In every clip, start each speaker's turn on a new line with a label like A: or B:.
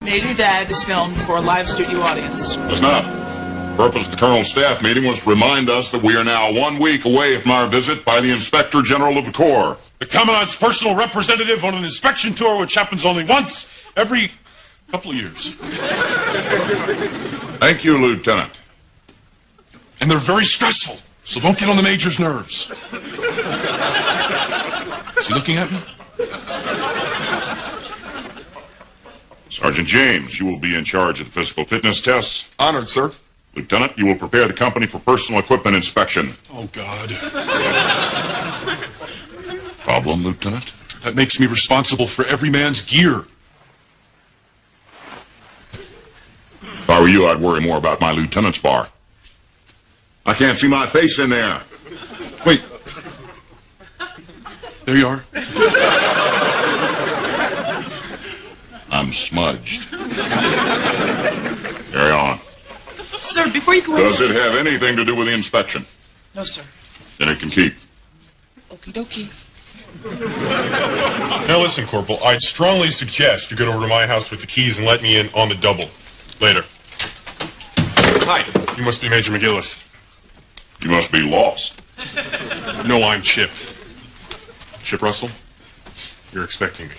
A: Major Dad is filmed for a live studio audience.
B: It's not. The purpose of the Colonel's staff meeting was to remind us that we are now 1 week away from our visit by the Inspector General of the Corps.
C: The Commandant's personal representative on an inspection tour, which happens only once every couple of years.
B: Thank you, Lieutenant.
C: And they're very stressful, so don't get on the Major's nerves. Is he looking at me?
B: Sergeant James, you will be in charge of the physical fitness tests.
D: Honored, sir.
B: Lieutenant, you will prepare the company for personal equipment inspection.
C: Oh, God.
B: Problem, Lieutenant?
C: That makes me responsible for every man's gear.
B: If I were you, I'd worry more about my lieutenant's bar. I can't see my face in there.
C: Wait. There you are.
B: I'm smudged. Carry on.
A: Sir, before you go in...
B: Does it have anything to do with the inspection?
A: No, sir.
B: Then it can keep.
A: Okie dokie.
D: Now listen, Corporal, I'd strongly suggest you get over to my house with the keys and let me in on the double. Later. Hi, you must be Major McGillis.
B: You must be lost.
D: No, I'm Chip. Chip Russell, you're expecting me.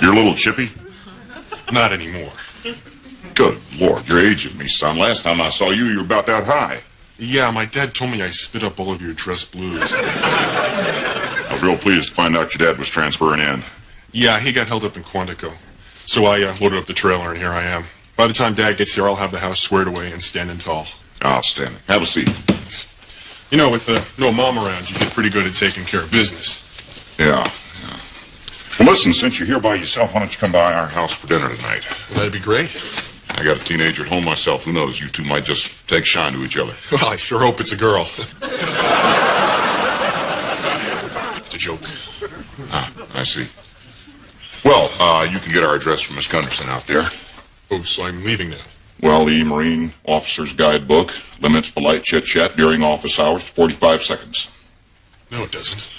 B: You're a little chippy?
D: Not anymore.
B: Good Lord, you're aging me, son. Last time I saw you, you were about that high.
D: Yeah, my dad told me I spit up all of your dress blues.
B: I was real pleased to find out your dad was transferring in.
D: Yeah, he got held up in Quantico. So I loaded up the trailer, and here I am. By the time Dad gets here, I'll have the house squared away and standing tall.
B: Outstanding. Have a seat.
D: You know, with no Mom around, you get pretty good at taking care of business.
B: Yeah. Well, listen, since you're here by yourself, why don't you come by our house for dinner tonight?
D: Well, that'd be great.
B: I got a teenager at home myself. Who knows? You two might just take shine to each other.
D: Well, I sure hope it's a girl. It's a joke.
B: Ah, I see. Well, you can get our address from Miss Gunderson out there.
D: Oh, so I'm leaving now.
B: Well, the Marine Officer's Guidebook limits polite chit-chat during office hours to 45 seconds.
D: No, it doesn't.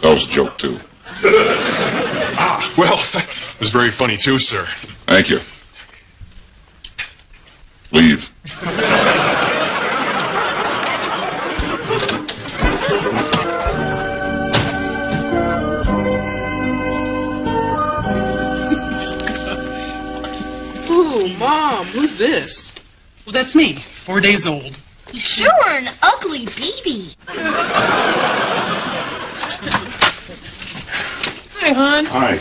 B: That was a joke, too.
D: Well, it was very funny, too, sir.
B: Thank you. Leave.
A: Ooh, Mom, who's this?
E: Well, that's me, 4 days old.
F: You sure are an ugly baby.
A: Hi, hon.
B: Hi.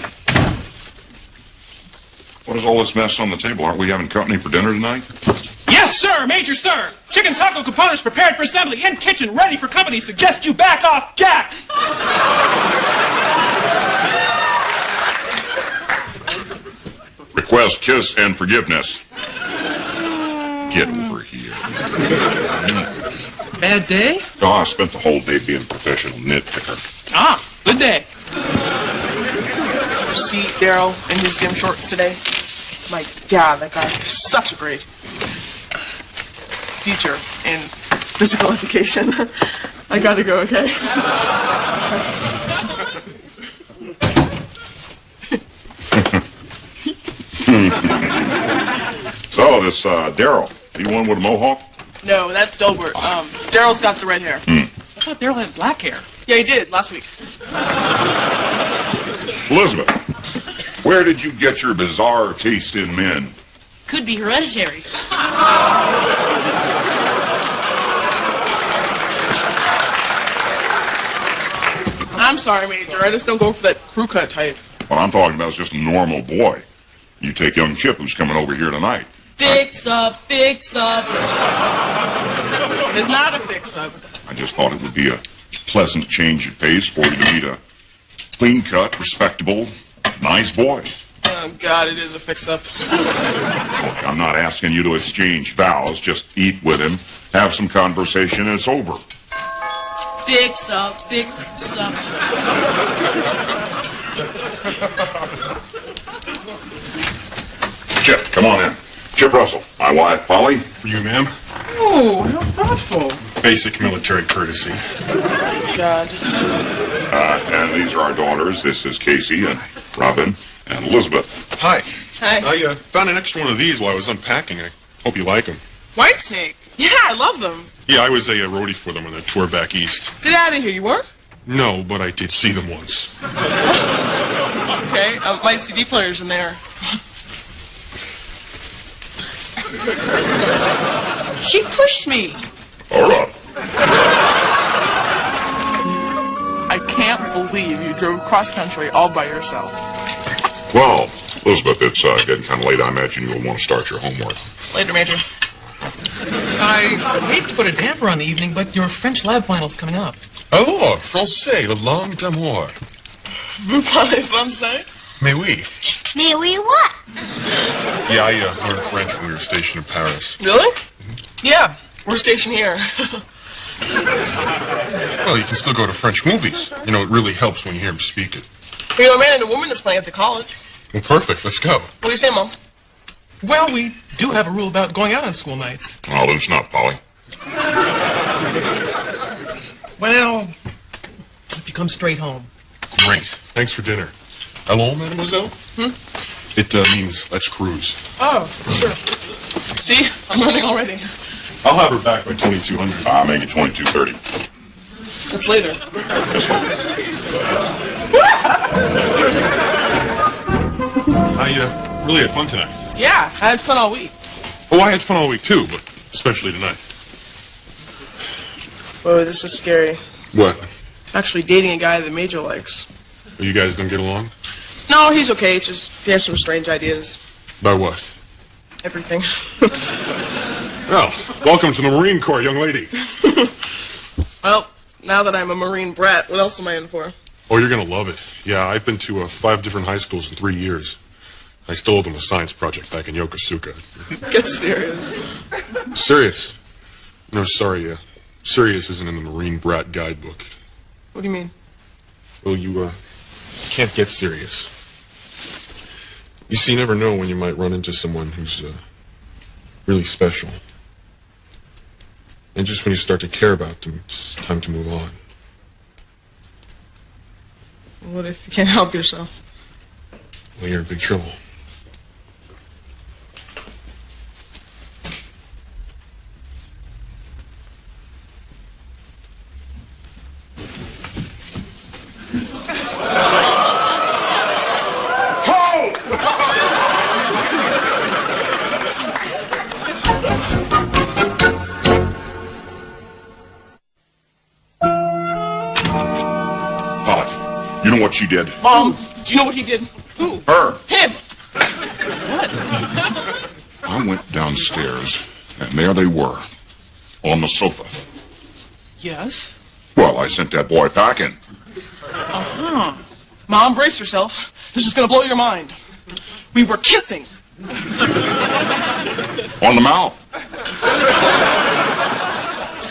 B: What is all this mess on the table? Aren't we having company for dinner tonight?
E: Yes, sir, Major, sir. Chicken taco components prepared for assembly in kitchen, ready for company. Suggest you back off, Jack.
B: Request kiss and forgiveness. Get over here.
E: Bad day?
B: Oh, I spent the whole day being a professional nitpicker.
E: Ah, good day.
A: Did you see Daryl in his gym shorts today? My God, that guy has such a great future in physical education. I gotta go, okay?
B: So, this Daryl, he the one with a mohawk?
A: No, that's Delbert. Daryl's got the red hair.
E: I thought Daryl had black hair.
A: Yeah, he did, last week.
B: Elizabeth, where did you get your bizarre taste in men?
F: Could be hereditary.
A: I'm sorry, Major. I just don't go for that crew cut type.
B: What I'm talking about is just a normal boy. You take young Chip, who's coming over here tonight.
F: Fix up, fix up.
A: It's not a fix-up.
B: I just thought it would be a pleasant change of pace for you to meet a clean-cut, respectable, nice boy.
A: Oh, God, it is a fix-up.
B: Look, I'm not asking you to exchange vows. Just eat with him, have some conversation, and it's over.
F: Fix up, fix up.
B: Chip, come on in. Chip Russell, my wife, Polly.
D: For you, ma'am.
A: Oh, how thoughtful.
D: Basic military courtesy.
A: God.
B: And these are our daughters. This is Casey and Robin and Elizabeth.
D: Hi.
A: Hi.
D: I found an extra one of these while I was unpacking. I hope you like them.
A: Whitesnake. Yeah, I love them.
D: Yeah, I was a roadie for them on their tour back east.
A: Get out of here. You were?
D: No, but I did see them once.
A: Okay. My CD player's in there.
F: She pushed me.
B: All right.
A: I can't believe you drove cross country all by yourself.
B: Well, Elizabeth, it's getting kind of late. I imagine you'll want to start your homework.
A: Later, Major.
E: I hate to put a damper on the evening, but your French lab final's coming up.
D: Alors, français, la langue d'amour.
A: Vous parlez français?
D: Mais oui.
F: May we what?
D: Yeah, I learned French when we were stationed in Paris.
A: Really? Yeah, we're stationed here.
D: Well, you can still go to French movies. You know, it really helps when you hear them speak it.
A: You know, a man and a woman is playing at the college.
D: Well, perfect. Let's go.
A: What do you say, Mom?
E: Well, we do have a rule about going out on school nights.
B: Oh, loosen up, Polly.
E: Well, if you come straight home.
D: Great. Thanks for dinner. Hello, mademoiselle? It means let's cruise.
A: Oh, sure. See? I'm learning already.
D: I'll have her back by 2200.
B: I'll make it 22:30.
A: That's later.
D: I really had fun tonight.
A: Yeah, I had fun all week.
D: Oh, I had fun all week too, but especially tonight.
A: Whoa, this is scary.
D: What?
A: Actually dating a guy that Major likes.
D: You guys don't get along?
A: No, he's okay. Just he has some strange ideas.
D: About what?
A: Everything.
D: Well, welcome to the Marine Corps, young lady.
A: Well, now that I'm a Marine brat, what else am I in for?
D: Oh, you're gonna love it. Yeah, I've been to 5 different high schools in 3 years. I stole them a science project back in Yokosuka.
A: Get serious.
D: Serious? No, sorry. Serious isn't in the Marine Brat guidebook.
A: What do you mean?
D: Well, you can't get serious. You see, you never know when you might run into someone who's really special. And just when you start to care about them, it's time to move on.
A: What if you can't help yourself?
D: Well, you're in big trouble.
B: You know what she did?
A: Mom, do you know what he did? Who?
B: Her.
A: Him.
B: I went downstairs, and there they were, on the sofa.
E: Yes?
B: Well, I sent that boy packing.
A: Mom, brace yourself. This is gonna blow your mind. We were kissing.
B: On the mouth.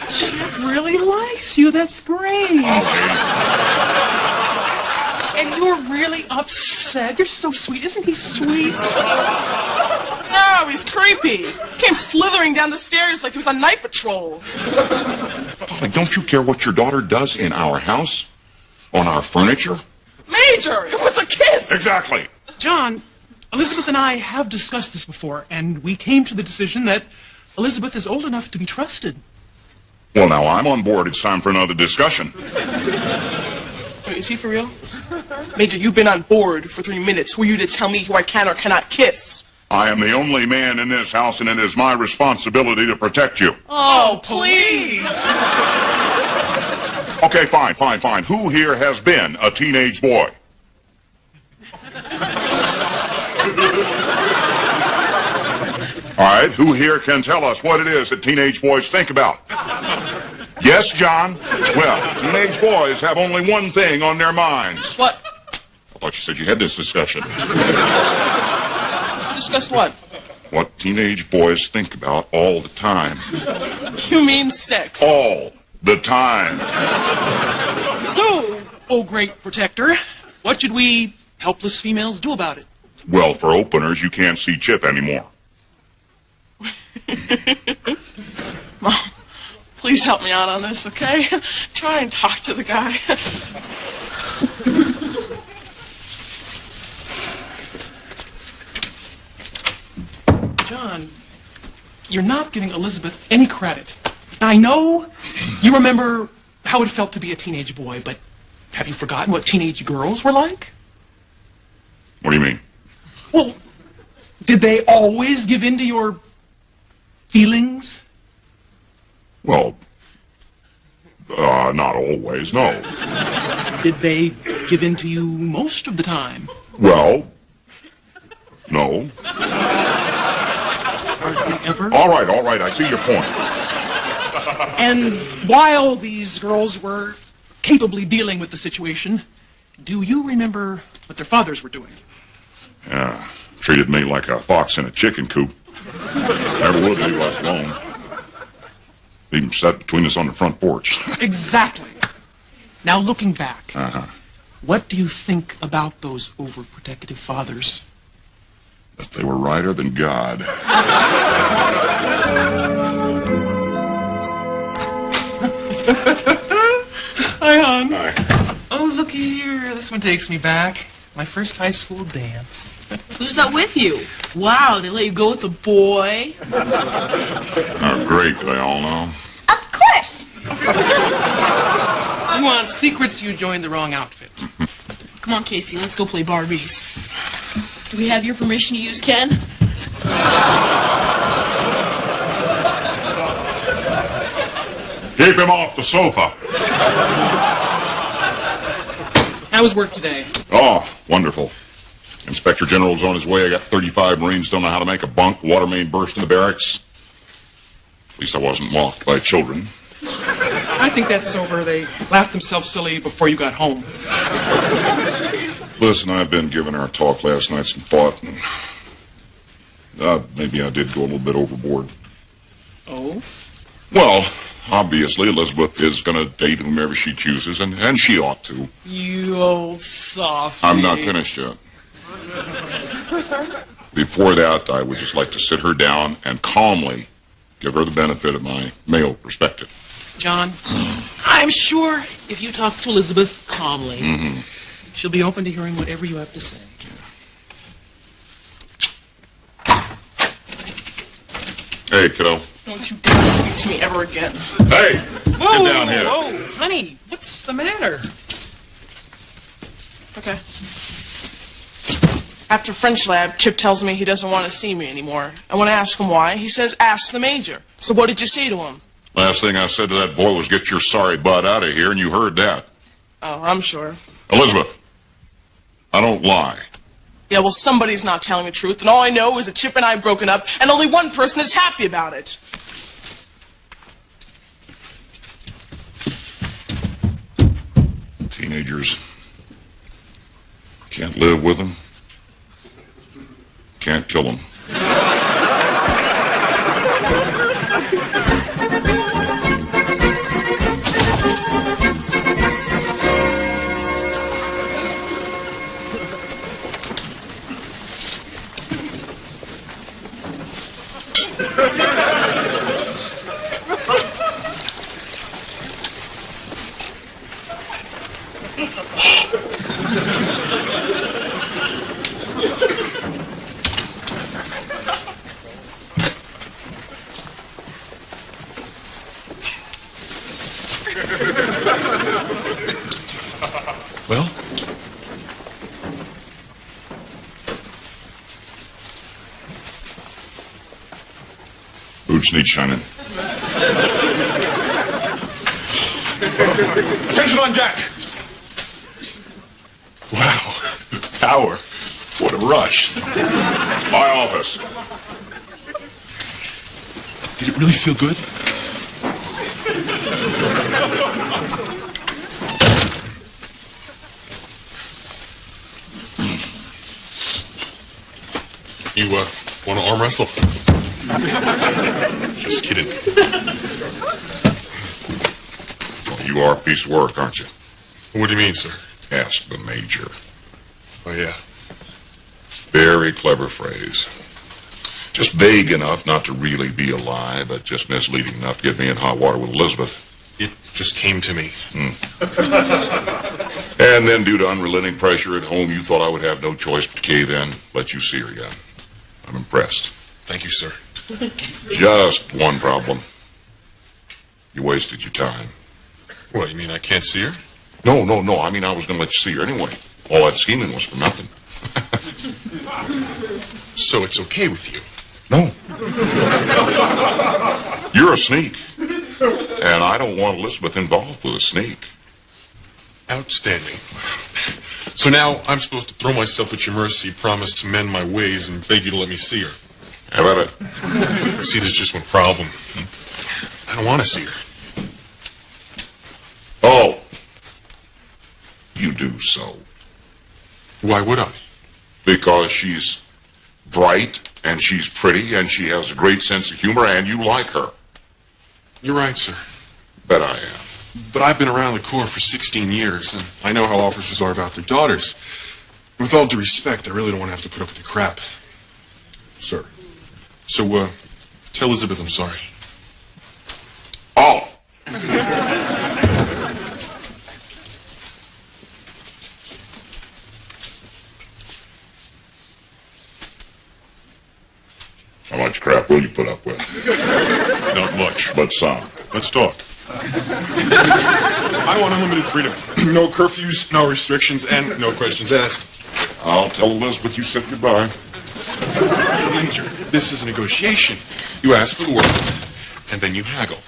E: Chip really likes you. That's great. And you're really upset. You're so sweet. Isn't he sweet?
A: No, he's creepy. Came slithering down the stairs like he was on night patrol.
B: Polly, don't you care what your daughter does in our house? On our furniture?
A: Major, it was a kiss.
B: Exactly.
E: John, Elizabeth and I have discussed this before, and we came to the decision that Elizabeth is old enough to be trusted.
B: Well, now I'm on board. It's time for another discussion.
A: Wait, is he for real? Major, you've been on board for 3 minutes. Who are you to tell me who I can or cannot kiss?
B: I am the only man in this house, and it is my responsibility to protect you.
A: Oh, please.
B: Okay, fine. Who here has been a teenage boy? All right, who here can tell us what it is that teenage boys think about? Yes, John? Well, teenage boys have only one thing on their minds.
A: What?
B: I thought you said you had this discussion.
A: Discuss what?
B: What teenage boys think about all the time.
A: You mean sex.
B: All the time.
E: So, oh great protector, what should we helpless females do about it?
B: Well, for openers, you can't see Chip anymore.
A: Mom, Please help me out on this, okay? Try and talk to the guy.
E: John, you're not giving Elizabeth any credit. I know you remember how it felt to be a teenage boy, but have you forgotten what teenage girls were like?
B: What do you mean?
E: Well, did they always give in to your feelings?
B: Well, not always, no.
E: Did they give in to you most of the time?
B: Well, no.
E: Hardly ever?
B: All right, I see your point.
E: And while these girls were capably dealing with the situation, do you remember what their fathers were doing?
B: Yeah, treated me like a fox in a chicken coop. Never would leave us alone. Even sat between us on the front porch.
E: Exactly. Now, looking back,
B: Uh-huh.
E: what do you think about those overprotective fathers?
B: That they were righter than God.
E: Hi, hon.
B: Hi.
E: Oh, looky here. This one takes me back. My first high school dance.
F: Who's that with you? Wow, they let you go with a boy?
B: How great they all know.
F: Of course.
E: You want secrets, you joined the wrong outfit.
F: Come on, Casey, let's go play Barbies. Do we have your permission to use Ken?
B: Keep him off the sofa.
E: How was work today?
B: Oh, wonderful. Inspector General's on his way. I got 35 Marines don't know how to make a bunk. Water main burst in the barracks. At least I wasn't mocked by children.
E: I think that's over. They laughed themselves silly before you got home.
B: Listen, I've been giving our talk last night some thought, and maybe I did go a little bit overboard.
E: Oh?
B: Well, obviously, Elizabeth is going to date whomever she chooses, and she ought to.
E: You old softy.
B: I'm not finished yet. Before that, I would just like to sit her down and calmly give her the benefit of my male perspective.
E: John, I'm sure if you talk to Elizabeth calmly, she'll be open to hearing whatever you have to say.
B: Hey, kiddo.
A: Don't you dare speak to me ever again.
B: Hey!
E: Whoa,
B: Get down here.
E: whoa, honey, what's the matter?
A: Okay. After French lab, Chip tells me he doesn't want to see me anymore. And when I ask him why, he says, ask the major. So what did you say to him?
B: Last thing I said to that boy was, get your sorry butt out of here, and you heard that.
A: Oh, I'm sure.
B: Elizabeth, I don't lie.
A: Yeah, well, somebody's not telling the truth, and all I know is that Chip and I have broken up, and only one person is happy about it.
B: Teenagers. Can't live with them. Can't kill them. Well? Boots need shining. Attention on deck! Wow. Power. What a rush. My office. Did it really feel good?
D: You, want to arm wrestle? Just kidding.
B: Well, you are a piece of work, aren't you?
D: What do you mean, sir?
B: Ask the major.
D: Oh, yeah.
B: Very clever phrase. Just vague enough not to really be a lie, but just misleading enough to get me in hot water with Elizabeth.
D: It just came to me.
B: And then due to unrelenting pressure at home, you thought I would have no choice but to cave in, let you see her again. I'm impressed.
D: Thank you, sir.
B: Just one problem. You wasted your time.
D: What, you mean I can't see her?
B: No. I mean, I was going to let you see her anyway. All that scheming was for nothing.
D: So it's okay with you?
B: No. You're a sneak. And I don't want Elizabeth involved with a sneak.
D: Outstanding. So now I'm supposed to throw myself at your mercy, promise to mend my ways, and beg you to let me see her.
B: How about it?
D: See, there's just one problem. I don't want to see her.
B: Oh. You do so.
D: Why would I?
B: Because she's bright, and she's pretty, and she has a great sense of humor, and you like her.
D: You're right, sir.
B: Bet I am.
D: But I've been around the Corps for 16 years, and I know how officers are about their daughters. With all due respect, I really don't want to have to put up with the crap. Sir. So, tell Elizabeth I'm sorry.
B: Oh! How much crap will you put up with?
D: Not much.
B: But some.
D: Let's talk. I want unlimited freedom. No curfews, no restrictions, and no questions asked.
B: I'll tell Elizabeth you said goodbye.
D: Major, this is a negotiation. You ask for the world, and then you haggle.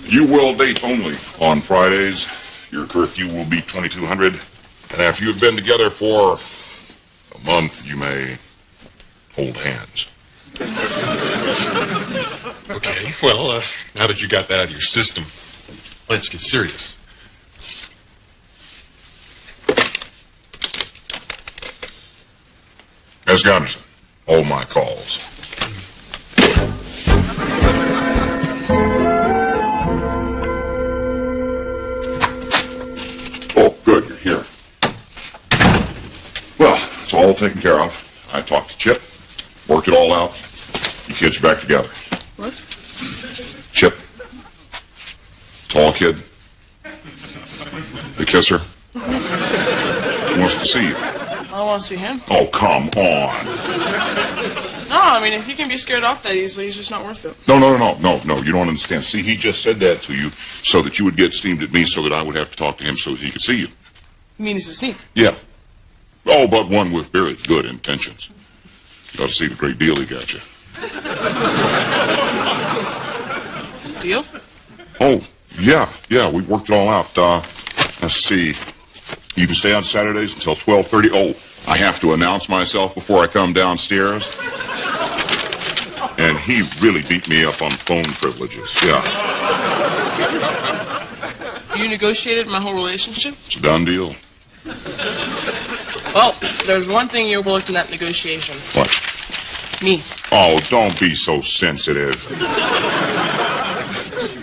B: You will date only on Fridays. Your curfew will be 2200. And after you've been together for a month, you may hold hands.
D: Okay, well, now that you got that out of your system, let's get serious.
B: As Gunderson, all my calls. Oh, good, you're here. Well, it's all taken care of. I talked to Chip, worked it all out. You kids are back together.
A: What?
B: Chip, tall kid, the kisser, he wants to see you.
A: I don't want to see him.
B: Oh, come on.
A: No, I mean, if he can be scared off that easily, he's just not worth it.
B: No, you don't understand. See, he just said that to you so that you would get steamed at me so that I would have to talk to him so that he could see you.
A: You mean he's a sneak?
B: Yeah. Oh, but one with very good intentions. You ought to see the great deal he got you.
A: Deal?
B: Oh, yeah, we worked it all out. Let's see. You can stay on Saturdays until 12:30. Oh, I have to announce myself before I come downstairs. And he really beat me up on phone privileges. Yeah.
A: You negotiated my whole relationship?
B: It's a done deal.
A: Well, there's one thing you overlooked in that negotiation.
B: What?
A: Me.
B: Oh, don't be so sensitive.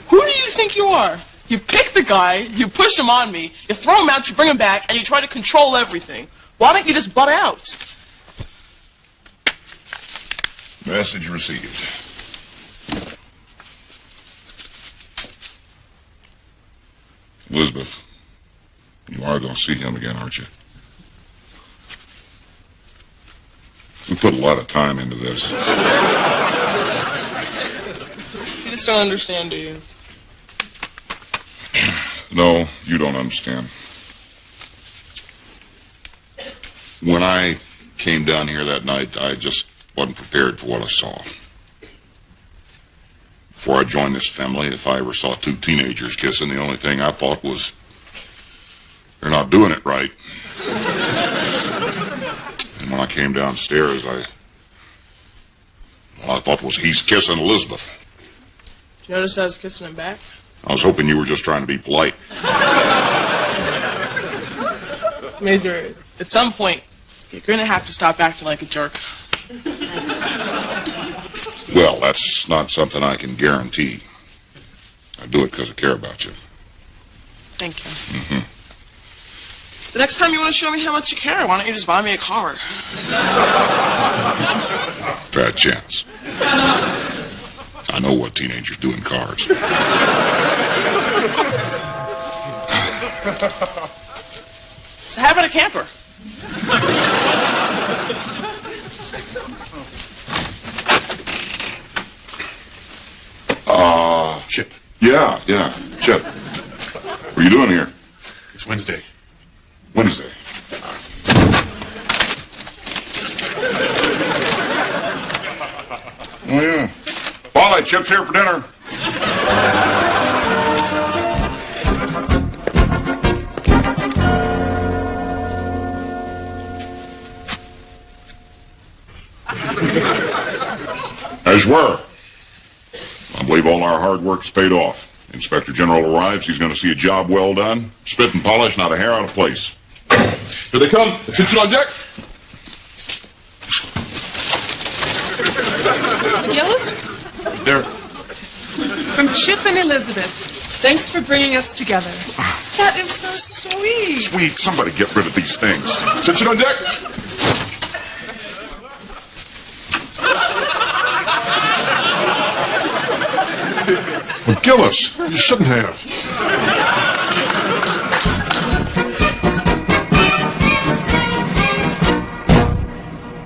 A: Who do you think you are? You pick the guy, you push him on me, you throw him out, you bring him back, and you try to control everything. Why don't you just butt out?
B: Message received. Elizabeth, you are going to see him again, aren't you? We put a lot of time into this.
A: You just don't understand, do you?
B: No, you don't understand. When I came down here that night, I just wasn't prepared for what I saw. Before I joined this family, if I ever saw two teenagers kissing, the only thing I thought was, they're not doing it right. And when I came downstairs, I thought was he's kissing Elizabeth.
A: Did you notice I was kissing him back?
B: I was hoping you were just trying to be polite.
A: Major, at some point, you're going to have to stop acting like a jerk.
B: Well, that's not something I can guarantee. I do it because I care about you.
A: Thank you. The next time you want to show me how much you care, why don't you just buy me a car?
B: Fat chance. I know what teenagers do in cars.
A: So how about a camper?
D: Chip,
B: Yeah. Chip. What are you doing here?
D: it's Wednesday.
B: Wednesday. Oh, yeah. Polly, Chip's here for dinner. As were. I believe all our hard work's paid off. Inspector General arrives. He's going to see a job well done. Spit and polish, not a hair out of place.
D: Here they come. Attention on deck.
G: Gillis?
D: There.
G: From Chip and Elizabeth. Thanks for bringing us together.
A: That is so sweet.
B: Sweet, somebody get rid of these things.
D: Attention on deck.
C: Well, Gillis, you shouldn't have.